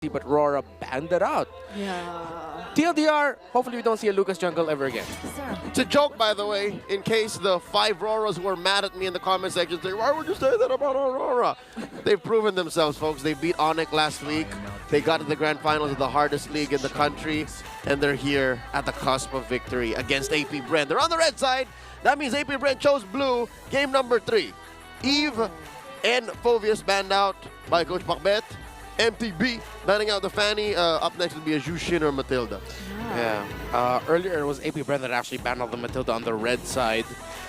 but Aurora banned it out. Yeah. TLDR, hopefully we don't see a Lucas jungle ever again. It's a joke, by the way, in case the 5 Auroras were mad at me in the comment section saying, why would you say that about Aurora? They've proven themselves, folks. They beat Onyx last week. They got to the grand finals of the hardest league in the country, and they're here at the cusp of victory against AP BREN. They're on the red side. That means AP BREN chose blue. Game number 3. Eve and Phovius banned out by Coach Pakbet. MTB banning out the Fanny. Up next would be a Jushin or Matilda. Yeah. Earlier it was AP BREN that actually banned out the Matilda on the red side.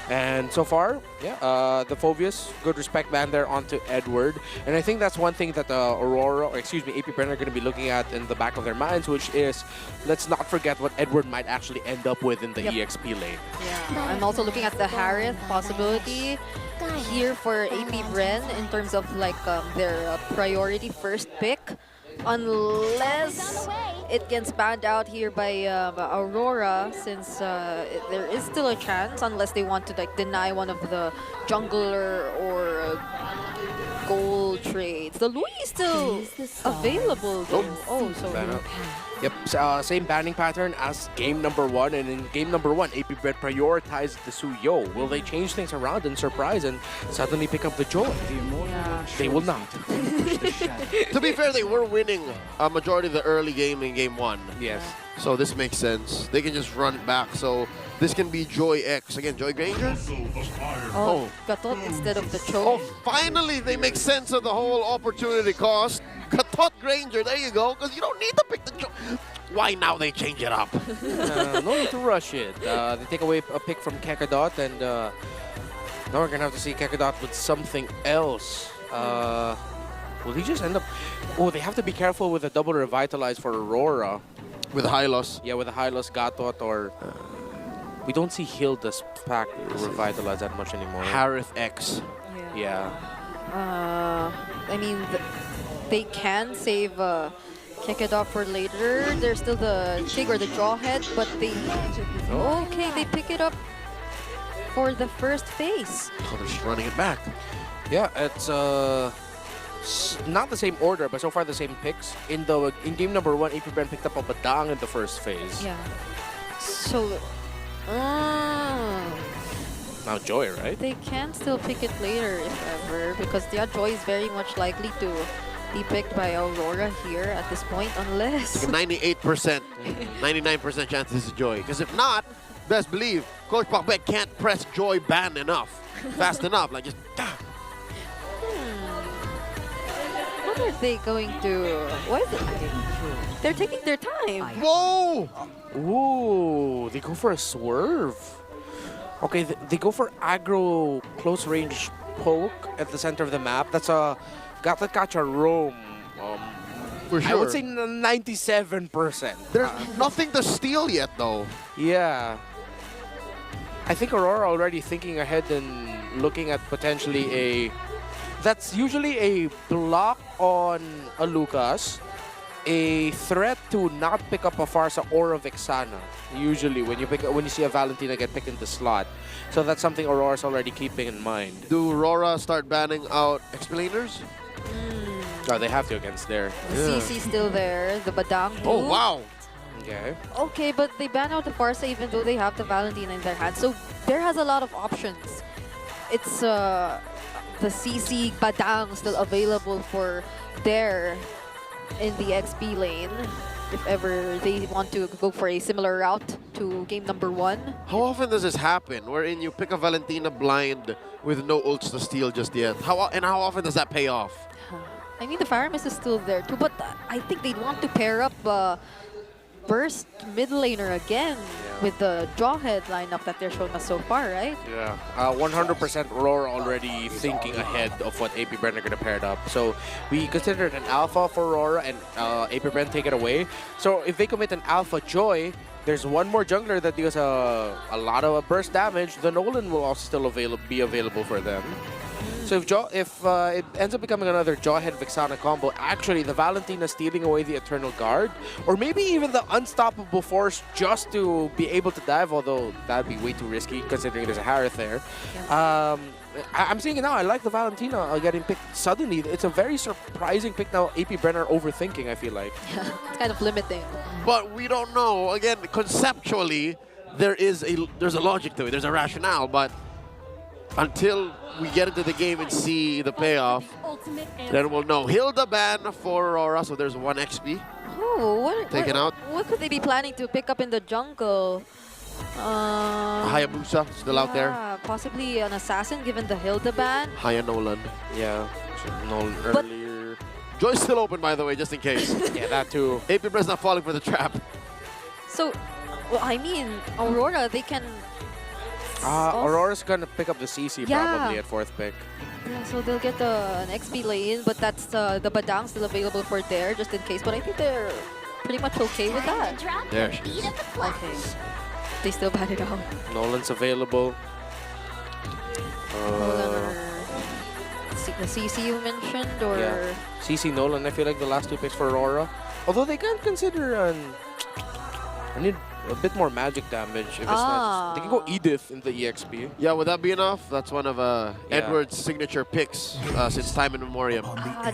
And so far, yeah, the Phovius, good respect ban there onto Edward. And I think that's one thing that Aurora, or excuse me, AP BREN are going to be looking at in the back of their minds, which is, let's not forget what Edward might actually end up with in the EXP lane. Yeah. I'm also looking at the Harith possibility here for AP BREN in terms of like their priority first pick. Unless it gets banned out here by Aurora, since there is still a chance, unless they want to like deny one of the jungler or gold trades. The Louis is still available though. Oh, so Yep, same banning pattern as game number 1, and in game number 1, AP BREN prioritized the Suyo. Will they change things around and surprise and suddenly pick up the Joy? yeah. They will not. To be fair, they were winning a majority of the early game in game 1. Yes. So this makes sense. They can just run it back. So this can be Joy X. Again, Joy Granger? Oh, Gatot instead of the Oh, Cho. finally they make sense of the whole opportunity cost. Gatot Granger, there you go. Because you don't need to pick the Joy. Why now they change it up? No need to rush it. They take away a pick from Kakadot, and now we're going to have to see Kakadot with something else. Will he just end up... Oh, they have to be careful with a double revitalize for Aurora. With Hylos. Yeah, with a Hylos, Gatot, or... we don't see Hilda's pack revitalize that much anymore. Harith X. Yeah. I mean, they can save Kakadot for later. There's still the Tig or the Jawhead, but they... Okay, they pick it up for the first phase. Oh, they're just running it back. Yeah, it's not the same order, but so far the same picks. In game number 1, AP BREN picked up a Badang in the first phase. Yeah. So... Now Joy, right? They can still pick it later if ever, because yeah, Joy is very much likely to be picked by Aurora here at this point, unless... Like a 98%, 99% chance this is Joy. Because if not, best believe, Coach Pakbet can't press Joy ban enough, fast enough. Like just... What are they going to... Why is it... They're taking their time. Whoa! Ooh, they go for a swerve. Okay, they go for aggro close range poke at the center of the map. That's a Gacha roam. For sure. I would say 97%. There's nothing to steal yet, though. Yeah. I think Aurora already thinking ahead and looking at potentially a... That's usually a block on a Lucas, a threat to not pick up a Farsa or a Vexana. Usually, when you see a Valentina get picked in the slot, so that's something Aurora's already keeping in mind. Do Aurora start banning out explainers? Oh, they have to against there. The CC still there, the Badang. Oh too. wow! Okay. Okay, but they ban out the Farsa even though they have the Valentina in their hand. So there has a lot of options. It's the CC Badang still available for there in the XP lane, if ever they want to go for a similar route to game number 1. How often does this happen, wherein you pick a Valentina blind with no ults to steal just yet? How often does that pay off? I mean, the Fire Mist is still there too, but I think they'd want to pair up Burst mid laner again with the Jawhead lineup that they're showing us so far, right? Yeah, 100% Aurora already thinking ahead of what AP BREN are going to pair it up. So we considered an alpha for Aurora, and AP BREN take it away. So if they commit an alpha Joy, there's one more jungler that deals a lot of burst damage. The Nolan will also still be available for them. So if it ends up becoming another Jawhead Vexana combo, actually the Valentina stealing away the Eternal Guard, or maybe even the Unstoppable Force just to be able to dive, although that'd be way too risky considering there's a Harith there. I'm seeing it now. I like the Valentina getting picked suddenly. It's a very surprising pick now. AP Bren are overthinking, I feel like. It's kind of limiting. But we don't know. Again, conceptually, there's a logic to it. There's a rationale. But until we get into the game and see the payoff, then we'll know. Hilda ban for Aurora, so there's 1 XP. Oh, Taken out. What could they be planning to pick up in the jungle? Hayabusa still out there. Yeah, possibly an assassin given the Hilda ban. Haya Nolan. Yeah. Nolan But- earlier. Joy's still open, by the way, just in case. Yeah, that too. AP Bren's not falling for the trap. So, well, I mean, Aurora, they can... Aurora's gonna pick up the CC Yeah. probably at 4th pick. Yeah, so they'll get an XP lane, but that's the Badang still available for there, just in case. But I think they're pretty much okay with that. There she is. Okay. They still bat it out. Nolan's available. The CC you mentioned, or... Yeah. CC Nolan, I feel like the last 2 picks for Aurora. Although they can consider I need a bit more magic damage if it's not. They can go Edith in the EXP. Yeah, would that be enough? That's one of Edward's signature picks since time in memoriam.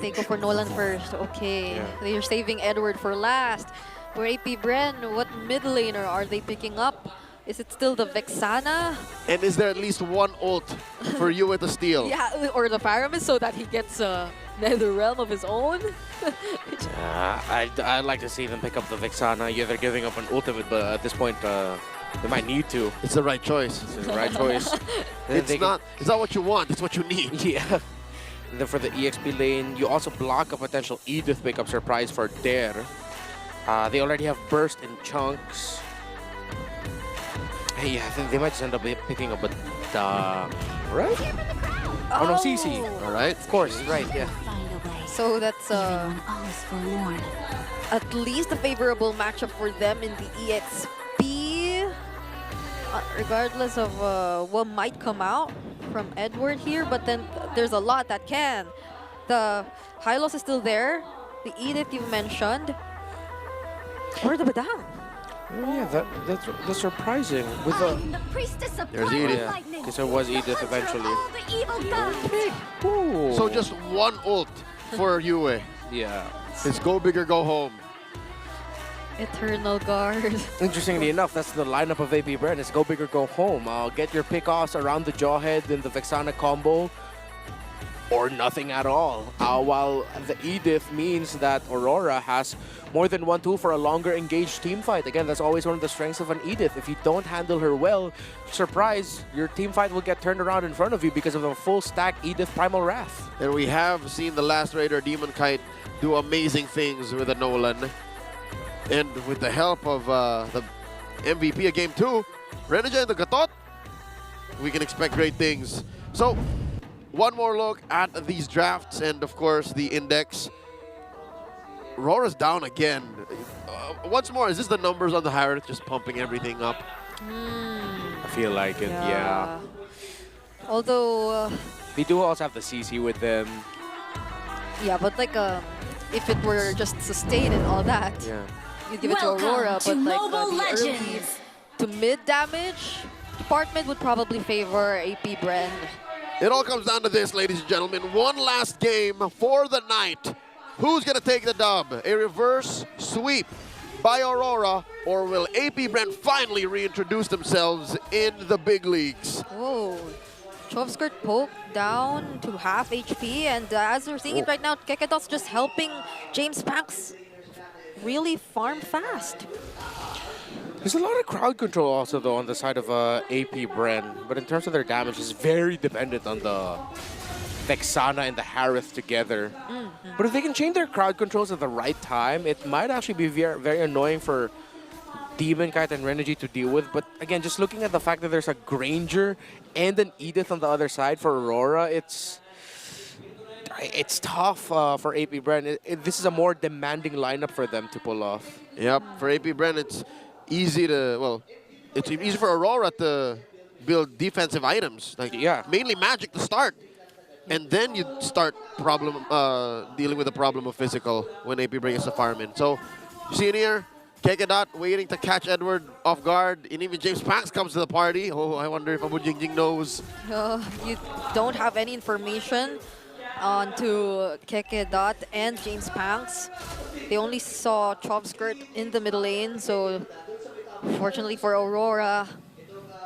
They go for Nolan first. Okay. Yeah. They're saving Edward for last. For AP Bren, what mid laner are they picking up? Is it still the Vexana? And is there at least 1 ult for you with the steal? Yeah, or the Pyramus so that he gets Nether Realm of his own? I'd like to see them pick up the Vexana. Yeah, they're giving up an ultimate, but at this point, they might need to. It's the right choice. It's the right choice. It's not what you want, it's what you need. Yeah. And then for the EXP lane, you also block a potential Edith pickup surprise for Dare. They already have Burst in chunks. Hey, I think they might just end up picking up a right? Oh no, CC. All right. Of course, right, yeah. So that's at least a favorable matchup for them in the EXP. Regardless of what might come out from Edward here, but then there's a lot that can. The Hylos is still there. The Edith you mentioned. Or the Badang. Oh, yeah, that's surprising. With There's Edith. Yeah, because it was Edith eventually. Ooh. So just 1 ult for Yue. Yeah. It's go big or go home. Eternal Guard. Interestingly enough, that's the lineup of AP Bren. It's go big or go home. Get your pick-offs around the Jawhead in the Vexana combo, or nothing at all. While the Edith means that Aurora has more than 1 tool for a longer engaged team fight. Again, that's always one of the strengths of an Edith. If you don't handle her well, surprise, your team fight will get turned around in front of you because of a full stack Edith Primal Wrath. And we have seen the last Raider, Demon Kite, do amazing things with a Nolan. And with the help of the MVP of Game 2, Reneja and the Gatot, we can expect great things. So, one more look at these drafts and, of course, the index. Aurora's down again. Once more, is this the numbers on the High just pumping everything up? I feel like it, yeah. Although... They do also have the CC with them. yeah, but like, if it were just sustained and all that, Yeah. you'd give it to Aurora, but like the early to mid damage department would probably favor AP Bren. It all comes down to this, ladies and gentlemen. One last game for the night. Who's going to take the dub? A reverse sweep by Aurora, or will AP Bren finally reintroduce themselves in the big leagues? Whoa. Chove Skirt poke down to half HP, and as we're seeing it right now, Keketot's just helping James Pax really farm fast. There's a lot of crowd control also, though, on the side of AP Bren. But in terms of their damage, it's very dependent on the Vexana and the Harith together. But if they can change their crowd controls at the right time, it might actually be very, very annoying for Demon Kite and Renergy to deal with. But again, just looking at the fact that there's a Granger and an Edith on the other side for Aurora, it's tough for AP Bren. This is a more demanding lineup for them to pull off. Yep, for AP Bren, it's easy to, well, it's easy for Aurora to build defensive items. Like, Yeah. mainly magic to start. And then you start dealing with the problem of physical when AP brings the fireman. So, you see in here, Kekedot waiting to catch Edward off guard, and even James Pax comes to the party. Oh, I wonder if Abu Jingjing knows. You don't have any information onto Kekedot and James Panks. They only saw Chop Skirt in the middle lane, so fortunately for Aurora,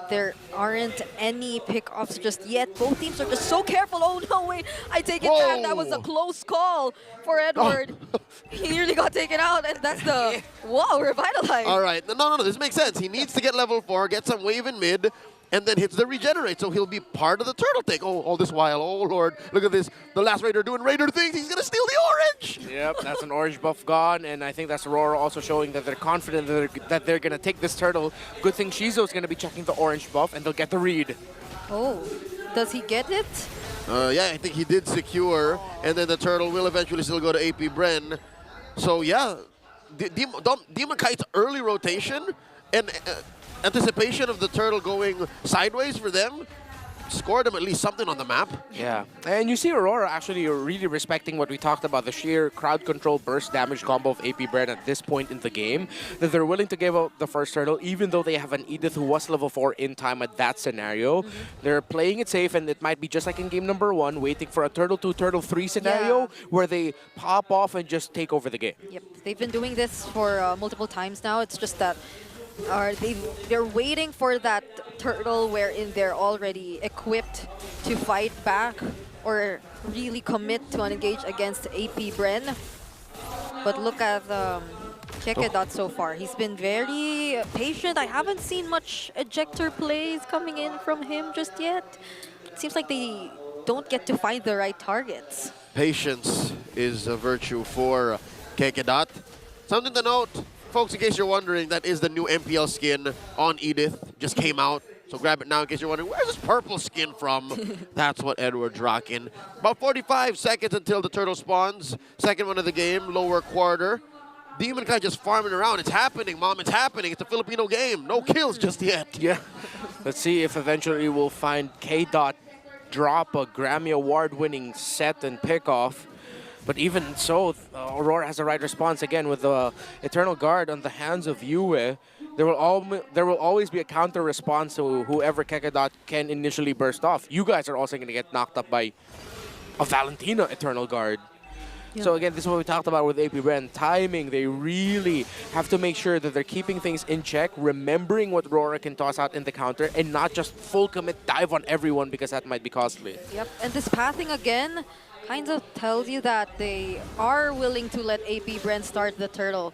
there aren't any pickoffs just yet. Both teams are just so careful. Oh no, wait, I take it back. That was a close call for Edward. Oh. He nearly got taken out, and that's the, wow, revitalize. All right, no, this makes sense. He needs to get level 4, get some wave in mid, and then hits the regenerate, so he'll be part of the turtle take. Oh, all this while, oh Lord, look at this. The last Raider doing Raider things. He's gonna steal the orange. Yep, that's an orange buff gone, and I think that's Aurora also showing that they're confident that they're gonna take this turtle. Good thing Shizo's gonna be checking the orange buff, and they'll get the read. Oh, does he get it? Yeah, I think he did secure, and then the turtle will eventually still go to AP BREN. So yeah, Demon Kite's early rotation and anticipation of the turtle going sideways for them scored them at least something on the map. Yeah, and you see Aurora actually really respecting what we talked about, the sheer crowd control burst damage combo of AP BREN at this point in the game, that they're willing to give up the first turtle even though they have an Edith who was level 4 in time at that scenario. They're playing it safe, and it might be just like in game number 1, waiting for a turtle 2, turtle 3 scenario where they pop off and just take over the game. Yep, they've been doing this for multiple times now. It's just that they're waiting for that turtle wherein they're already equipped to fight back or really commit to an engage against AP BREN. But look at Kekedot so far. He's been very patient. I haven't seen much ejector plays coming in from him just yet. It seems like they don't get to find the right targets. Patience is a virtue for Kekedot. Something to note, folks, in case you're wondering, that is the new MPL skin on Edith. Just came out, so grab it now in case you're wondering, where's this purple skin from? That's what Edward's rocking. About 45 seconds until the turtle spawns. Second one of the game, lower quarter. Demon Kai just farming around. It's happening, Mom. It's happening. It's a Filipino game. No kills just yet. Yeah. Let's see if eventually we'll find K-Dot drop a Grammy Award-winning set and pickoff. But even so, Aurora has the right response again with the Eternal Guard on the hands of Yue. There will always be a counter response to whoever Kekedot can initially burst off. You guys are also going to get knocked up by a Valentina Eternal Guard. Yeah. So again, this is what we talked about with AP BREN. Timing, they really have to make sure that they're keeping things in check, remembering what Aurora can toss out in the counter, and not just full commit dive on everyone because that might be costly. Yep, and this pathing again kind of tells you that they are willing to let AP BREN start the turtle.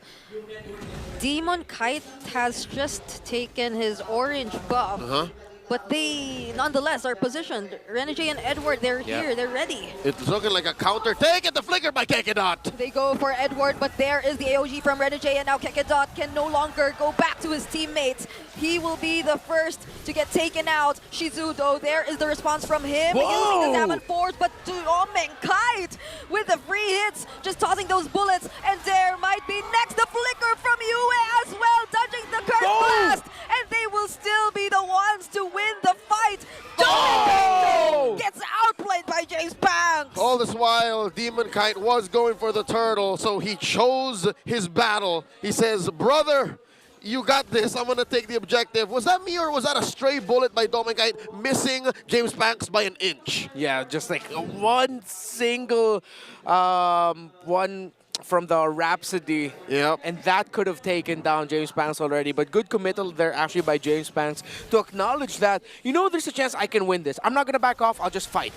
Demon Kite has just taken his orange buff, but they nonetheless are positioned. Renegade and Edward, they're here, they're ready. It's looking like a counter take at the flicker by Kekedot. They go for Edward, but there is the AOG from Renegade, and now Kekedot can no longer go back to his teammates. He will be the first to get taken out. Shizu, though, there is the response from him. Whoa! Using the Salmon Force, but Domestik Kite with the free hits, just tossing those bullets, and there might be next the flicker from Yue as well, dodging the curse blast, and they will still be the ones to win the fight. No! Gets outplayed by James Banks. All this while, Demon Kite was going for the turtle, so he chose his battle. He says, brother, you got this. I'm going to take the objective. Was that me, or was that a stray bullet by Domestik Kite missing James Banks by an inch? Yeah, just like one single one from the Rhapsody. Yep. And that could have taken down James Banks already. But good committal there actually by James Banks to acknowledge that, you know, there's a chance I can win this. I'm not going to back off. I'll just fight.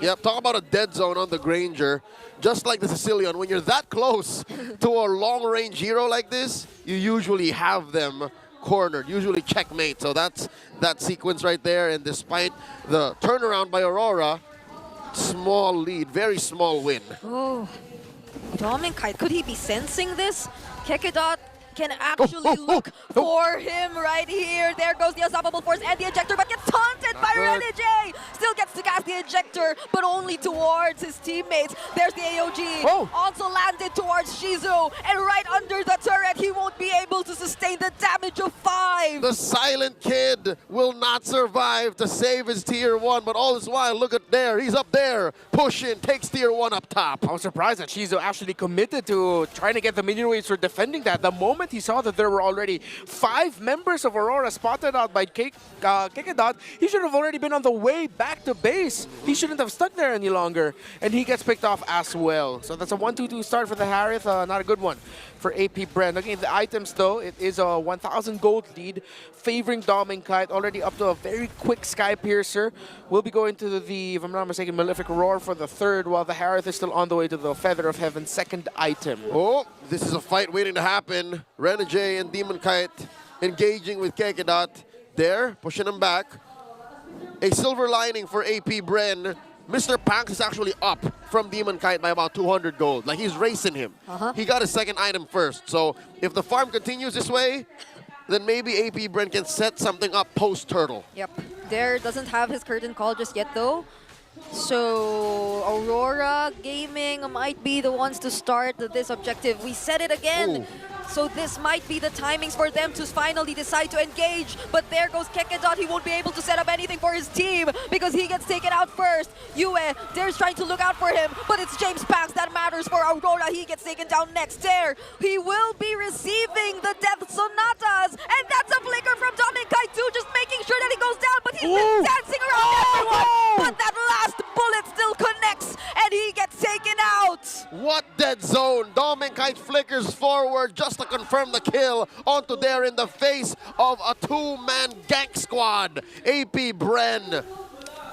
Yep, talk about a dead zone on the Granger. Just like the Sicilian, when you're that close to a long-range hero like this, you usually have them cornered, usually checkmate. So that's that sequence right there. And despite the turnaround by Aurora, small lead, very small win. Oh, Domestik Kite, could he be sensing this? Kekedot can actually look for him right here. There goes the Unstoppable Force and the Ejector, but gets taunted by Renegade. Still gets to cast the Ejector, but only towards his teammates. There's the AOG. Also landed towards Shizu, and right under the turret, he won't be able to sustain the damage of 5. The silent kid will not survive to save his tier 1, but all this while, look at there. He's up there, pushing, takes tier 1 up top. I was surprised that Shizu actually committed to trying to get the minion waves for defending that. The moment moment he saw that there were already 5 members of Aurora spotted out by Kekedot, he should have already been on the way back to base. He shouldn't have stuck there any longer. And he gets picked off as well. So that's a 1-2-2 start for the Harith. Not a good one for AP BREN. Looking at the items though, it is a 1,000 gold lead, favoring Dom and Kite, already up to a very quick Sky Piercer. We'll be going to the, if I'm not mistaken, Malefic Roar for the third, while the Harith is still on the way to the Feather of Heaven, second item. Oh, this is a fight waiting to happen. Renegade and Demon Kite engaging with Kekedot. There, pushing him back. A silver lining for AP BREN. Mr. Panks is actually up from Demon Kite by about 200 gold. Like, he's racing him. He got his second item first. So if the farm continues this way, then maybe AP BREN can set something up post-turtle. Yep. There doesn't have his curtain call just yet, though. So Aurora Gaming might be the ones to start this objective. We said it again. Ooh. So this might be the timings for them to finally decide to engage. But there goes Kekedot. He won't be able to set up anything for his team because he gets taken out first. Yue, there's trying to look out for him, but it's James Pax that matters for Aurora. He gets taken down next. There, he will be receiving the Death Sonatas, and that's a flicker from Dominic Kaitu, just making sure that he goes down, but he's been dancing around everyone. But that last bullet still connects, and he gets taken out. What dead zone? Dominic Kite flickers forward just to confirm the kill onto there in the face of a 2-man gank squad. AP BREN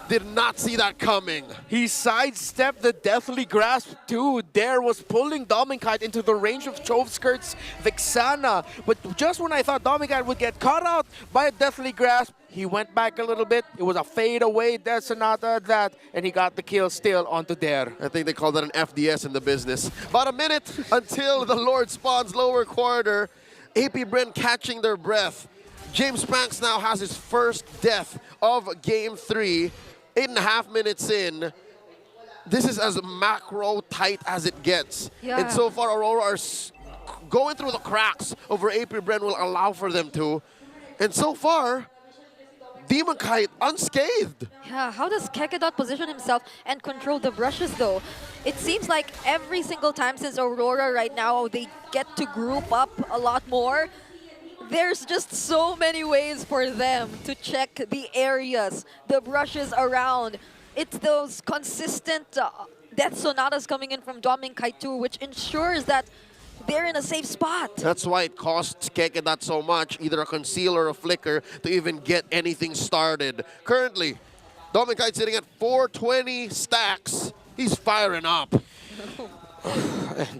did not see that coming. He sidestepped the Deathly Grasp too. Dare was pulling Dominkite into the range of Chovskirt's Vixana. But just when I thought Dominkite would get caught out by a Deathly Grasp, he went back a little bit. It was a fade away Death Sonata at that, and he got the kill still onto Dare. I think they call that an FDS in the business. About a minute until the Lord spawns lower quarter. AP BREN catching their breath. James Panks now has his first death of Game 3. 8.5 minutes in. This is as macro tight as it gets. Yeah. And so far, Aurora are going through the cracks of where AP BREN will allow for them to. And so far, Demon Kite unscathed. Yeah, how does Kekedot position himself and control the brushes though? It seems like every single time since Aurora right now, they get to group up a lot more. There's just so many ways for them to check the areas, the brushes around. It's those consistent Death Sonatas coming in from Dominic Kaitu, which ensures that they're in a safe spot. That's why it costs Kekedot so much, either a conceal or a flicker, to even get anything started. Currently, Dominic Kite sitting at 420 stacks. He's firing up.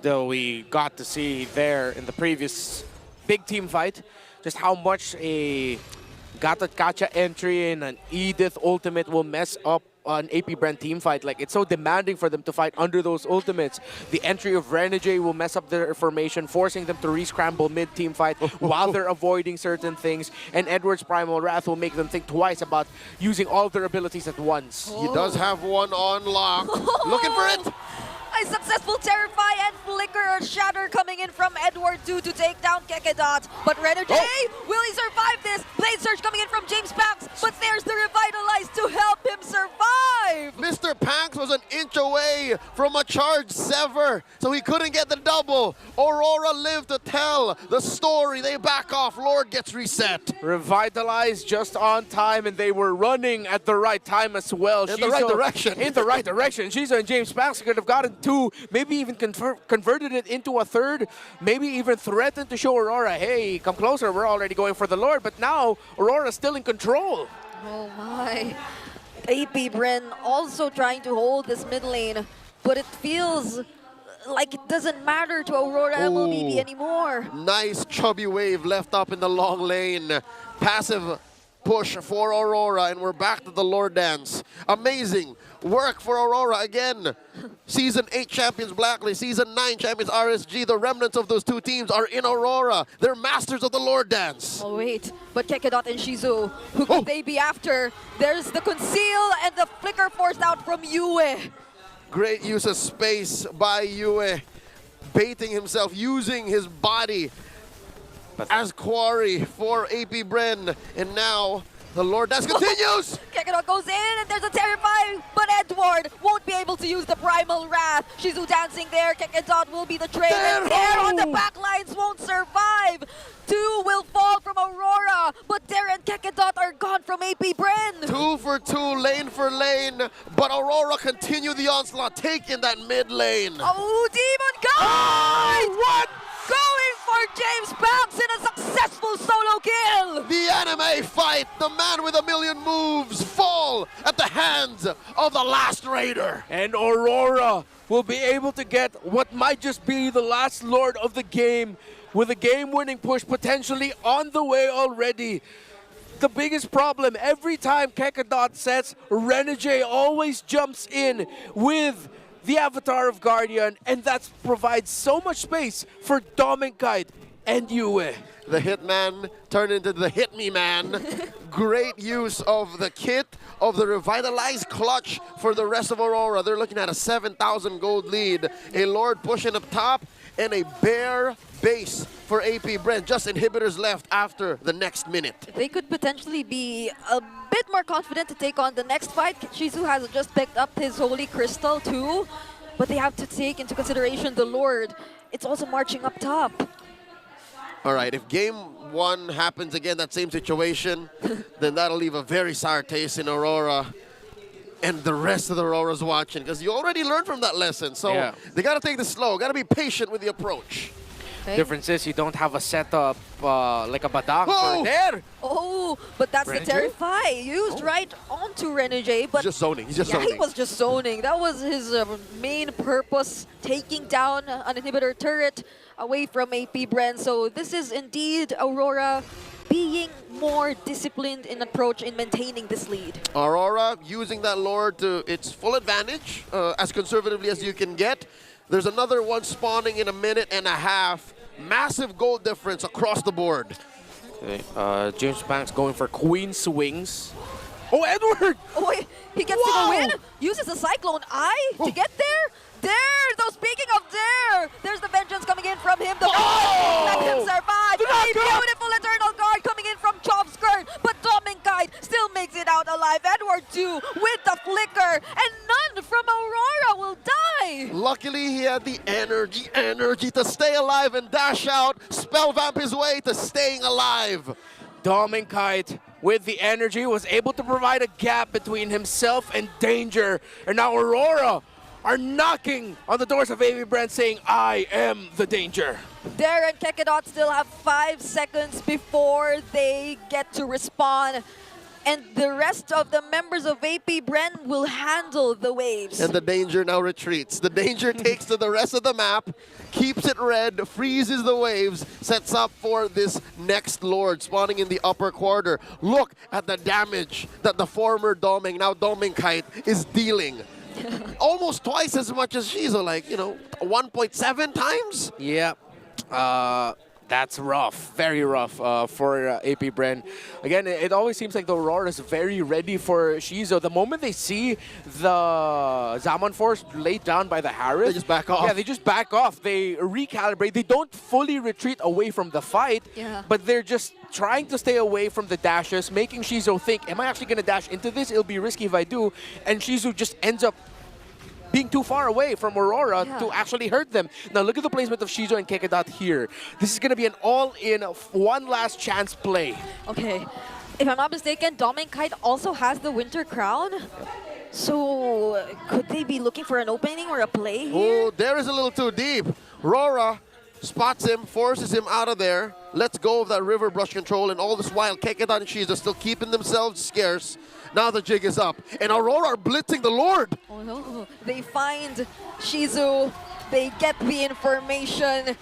Though we got to see there in the previous big team fight just how much a Gata entry and an Edith ultimate will mess up an AP BREN team fight. Like, it's so demanding for them to fight under those ultimates. The entry of Renegade will mess up their formation, forcing them to re-scramble mid-team fight while they're avoiding certain things. And Edward's Primal Wrath will make them think twice about using all their abilities at once. He does have one on lock. Looking for it. A successful Terrify and Flicker Shatter coming in from Edward 2 to take down Kekedot. But Renegade, will he survive this? Blade Surge coming in from James Pax, but there's the Revitalize to help him survive. Mr. Panks was an inch away from a charge sever, so he couldn't get the double. Aurora lived to tell the story. They back off. Lord gets reset. Revitalized just on time, and they were running at the right time as well. In the right direction. In the right direction. Shiza and James Pax could have gotten 2, maybe even converted it into a 3rd, maybe even threatened to show Aurora, hey, come closer, we're already going for the Lord. But now, Aurora's still in control. Oh my. AP BREN also trying to hold this mid lane, but it feels like it doesn't matter to Aurora MLBB anymore. Nice chubby wave left up in the long lane. Passive push for Aurora, and we're back to the Lord Dance. Amazing work for Aurora again. Season 8 champions Blacklist, Season 9 champions RSG. The remnants of those two teams are in Aurora. They're masters of the Lord Dance. Oh wait, but Kekedot and Shizu, who could they be after? There's the Conceal and the Flicker forced out from Yue. Great use of space by Yue, baiting himself, using his body as quarry for AP BREN. And now The Lord Dance continues! Kakarot goes in and there's a terrifying, but Edward won't be able to use the Primal Wrath. Shizu dancing there, Kakarot will be the train, and there on the back lines won't survive. 2 will fall from Aurora, but Dare and Kakarot are gone from AP BREN. 2 for 2, lane for lane, but Aurora continue the onslaught, taking that mid lane. Oh, Demon Guide! What? Going for James Banks in a successful solo kill! The anime fight, the man with a million moves, fall at the hands of the last raider. And Aurora will be able to get what might just be the last lord of the game with a game-winning push potentially on the way already. The biggest problem, every time Kakarot sets, Renegade always jumps in with the Avatar of Guardian, and that provides so much space for Dominkite and Yue. The Hitman turned into the Hit Me Man. Great use of the kit, of the revitalized clutch for the rest of Aurora. They're looking at a 7,000 gold lead. A Lord pushing up top, and a bare base for AP BREN. Just inhibitors left after the next minute. They could potentially be a bit more confident to take on the next fight. Shizu has just picked up his Holy Crystal too, but they have to take into consideration the Lord. It's also marching up top. All right, if game 1 happens again, that same situation, then that'll leave a very sour taste in Aurora and the rest of the Auroras watching, because you already learned from that lesson. So they got to take this slow, got to be patient with the approach. Okay. Difference is you don't have a setup like a Badang for there. Oh, but that's Renegade? the Terrify used right onto Renegade. But He's just zoning. He's just yeah, zoning. he was just zoning. That was his main purpose, taking down an inhibitor turret away from AP BREN. So this is indeed Aurora being more disciplined in approach in maintaining this lead. Aurora using that Lord to its full advantage, as conservatively as you can get. There's another one spawning in a minute and a half. Massive gold difference across the board. Okay, James Banks going for Queen Swings. Oh, Edward! Oh, wait, he gets to go in, uses the Cyclone Eye to get there. There! So speaking of there, there's the vengeance coming in from him. The let him survive. A beautiful Eternal Guard coming in from Chopskirt, but Dominkite still makes it out alive. Edward too with the flicker, and none from Aurora will die. Luckily, he had the energy to stay alive and dash out, spell vamp his way to staying alive. Dominkite, with the energy, was able to provide a gap between himself and danger. And now Aurora are knocking on the doors of AP BREN saying, I am the danger. Dare and Kakarot still have 5 seconds before they get to respawn. And the rest of the members of AP BREN will handle the waves. And the danger now retreats. The danger takes to the rest of the map, keeps it red, freezes the waves, sets up for this next Lord spawning in the upper quarter. Look at the damage that the former Doming, now Dominkite, is dealing. Almost twice as much as Shizu, like, 1.7 times? Yeah, that's rough, very rough for AP BREN. Again, it always seems like the Aurora is very ready for Shizu. The moment they see the Zaman Force laid down by the Harris, they just back off. Yeah, they just back off. They recalibrate. They don't fully retreat away from the fight, but they're just trying to stay away from the dashes, making Shizu think, am I actually going to dash into this? It'll be risky if I do. And Shizu just ends up being too far away from Aurora to actually hurt them. Now look at the placement of Shizu and Kakarot here. This is going to be an all-in, one last chance play. Okay, if I'm not mistaken, Dominkite also has the Winter Crown. So could they be looking for an opening or a play here? Oh, there is a little too deep. Aurora spots him, forces him out of there, lets go of that river brush control, and all this while Kakarot and Shizu are still keeping themselves scarce. Now the jig is up, and Aurora are blitzing the Lord. Oh no, they find Shizu, they get the information,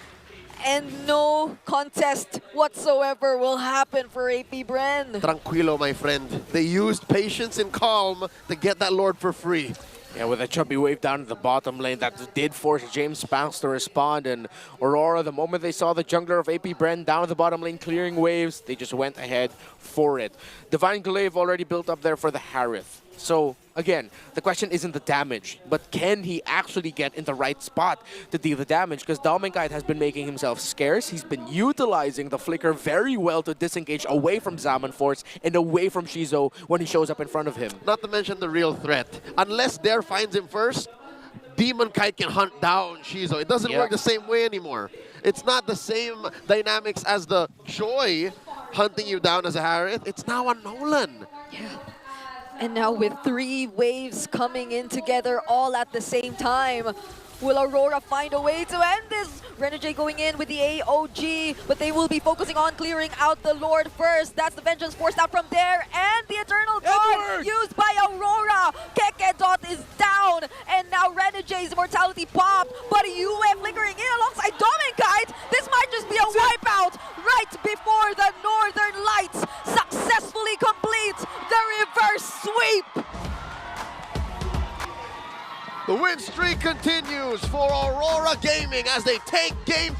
and no contest whatsoever will happen for AP BREN. Tranquilo, my friend. They used patience and calm to get that Lord for free. Yeah, with a chubby wave down to the bottom lane, that did force James Banks to respond. And Aurora, the moment they saw the jungler of AP BREN down at the bottom lane clearing waves, they just went ahead for it. Divine Glaive already built up there for the Harith. So again, the question isn't the damage, but can he actually get in the right spot to deal the damage? Because Dominkite has been making himself scarce. He's been utilizing the flicker very well to disengage away from Zaman Force and away from Shizo when he shows up in front of him. Not to mention the real threat. Unless Dare finds him first, Demon Kite can hunt down Shizo. It doesn't work the same way anymore. It's not the same dynamics as the Joy hunting you down as a Harith. It's now a Nolan. Yeah. And now with 3 waves coming in together all at the same time, will Aurora find a way to end this? Renegade going in with the AOG, but they will be focusing on clearing out the Lord first. That's the Vengeance forced out from there, and the Eternal Guard used by Aurora. Kekedot is down, and now Renegade's Immortality popped, but UF flickering in alongside Dominkite. This might just be a wipeout right before the Northern Lights successfully complete the reverse sweep. The win streak continues for Aurora Gaming as they take Game